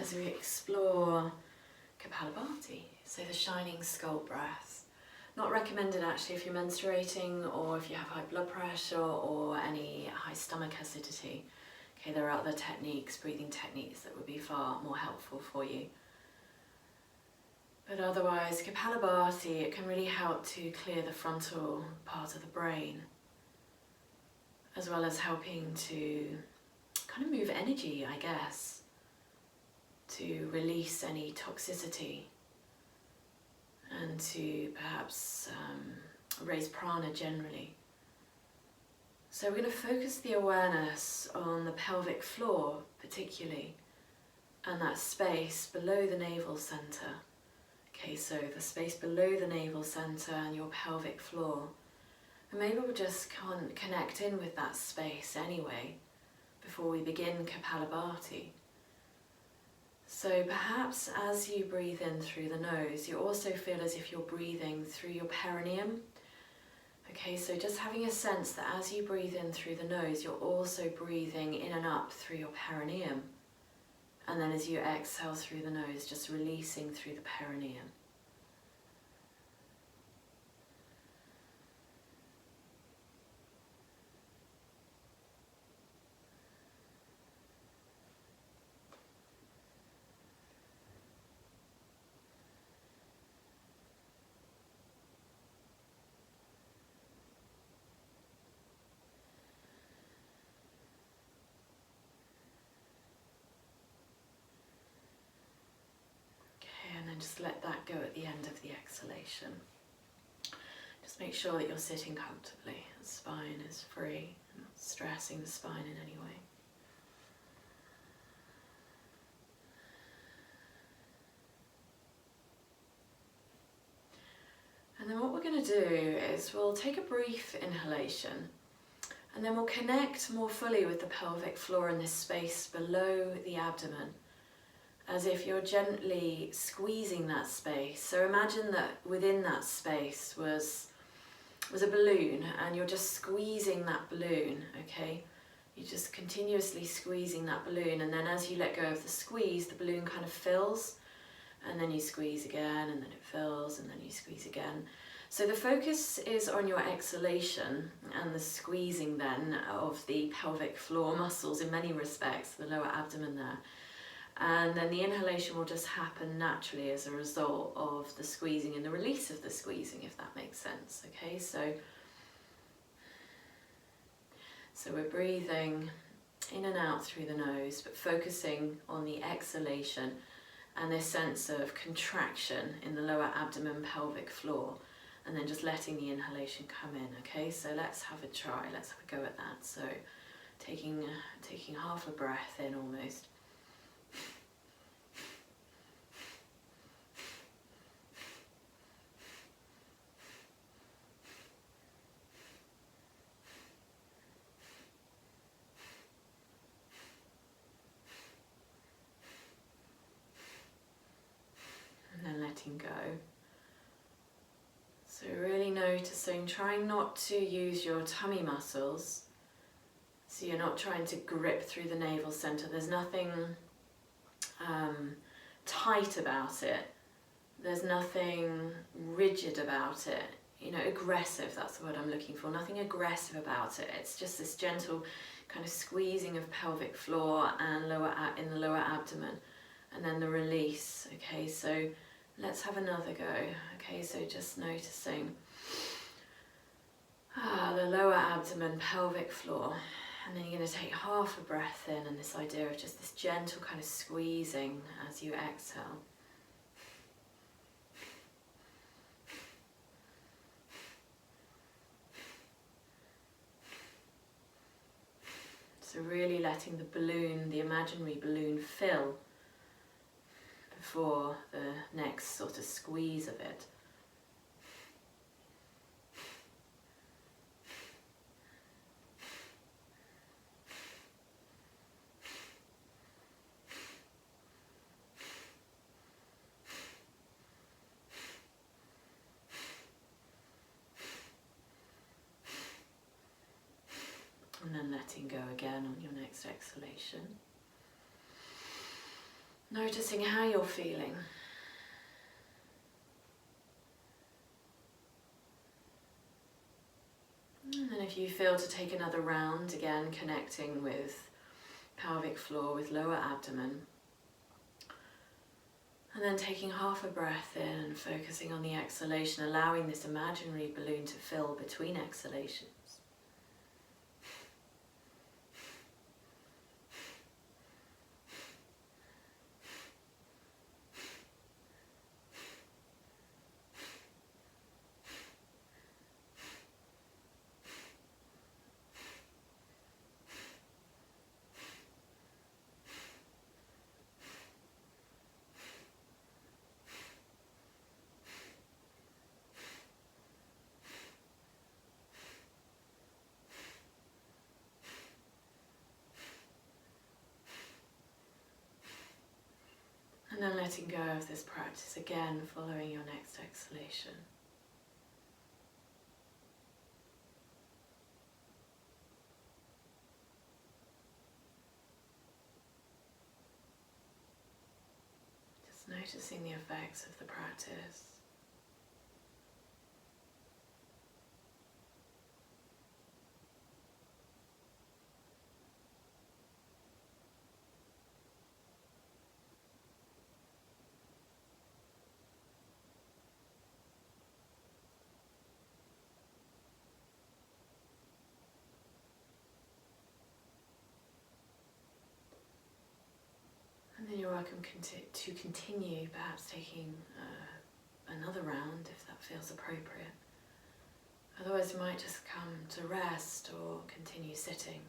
as we explore Kapalabhati, so the shining skull breath. Not recommended actually if you're menstruating or if you have high blood pressure or any high stomach acidity. Okay, there are other techniques, breathing techniques, that would be far more helpful for you. But otherwise, Kapalabhati, it can really help to clear the frontal part of the brain, as well as helping to kind of move energy, I guess, to release any toxicity and to perhaps raise prana generally. So we're going to focus the awareness on the pelvic floor particularly, and that space below the navel center. Okay, so the space below the navel center and your pelvic floor. And maybe we'll just connect in with that space anyway before we begin Kapalabhati. So perhaps as you breathe in through the nose, you also feel as if you're breathing through your perineum. Okay, so just having a sense that as you breathe in through the nose, you're also breathing in and up through your perineum. And then as you exhale through the nose, just releasing through the perineum. Just let that go at the end of the exhalation. Just make sure that you're sitting comfortably. The spine is free, not stressing the spine in any way. And then what we're going to do is we'll take a brief inhalation, and then we'll connect more fully with the pelvic floor in this space below the abdomen, as if you're gently squeezing that space. So imagine that within that space was a balloon, and you're just squeezing that balloon, okay? You're just continuously squeezing that balloon, and then as you let go of the squeeze, the balloon kind of fills, and then you squeeze again, and then it fills, and then you squeeze again. So the focus is on your exhalation and the squeezing then of the pelvic floor muscles in many respects, the lower abdomen there. And then the inhalation will just happen naturally as a result of the squeezing and the release of the squeezing, if that makes sense. Okay, so we're breathing in and out through the nose, but focusing on the exhalation and this sense of contraction in the lower abdomen pelvic floor, and then just letting the inhalation come in. Okay, so let's have a try, let's have a go at that. So taking half a breath in almost. Letting go. So really noticing, trying not to use your tummy muscles. So you're not trying to grip through the navel center. There's nothing tight about it. There's nothing rigid about it. You know, aggressive, that's the word I'm looking for. Nothing aggressive about it. It's just this gentle kind of squeezing of pelvic floor and in the lower abdomen. And then the release. Okay, so let's have another go. Okay, so just noticing the lower abdomen, pelvic floor. And then you're going to take half a breath in, and this idea of just this gentle kind of squeezing as you exhale. So really letting the balloon, the imaginary balloon, fill before the next sort of squeeze of it. And then letting go again on your next exhalation. Noticing how you're feeling. And then if you feel to take another round, again connecting with pelvic floor, with lower abdomen. And then taking half a breath in and focusing on the exhalation, allowing this imaginary balloon to fill between exhalations. And then letting go of this practice again, following your next exhalation. Just noticing the effects of the practice. And then you're welcome to continue, perhaps taking another round if that feels appropriate. Otherwise you might just come to rest or continue sitting.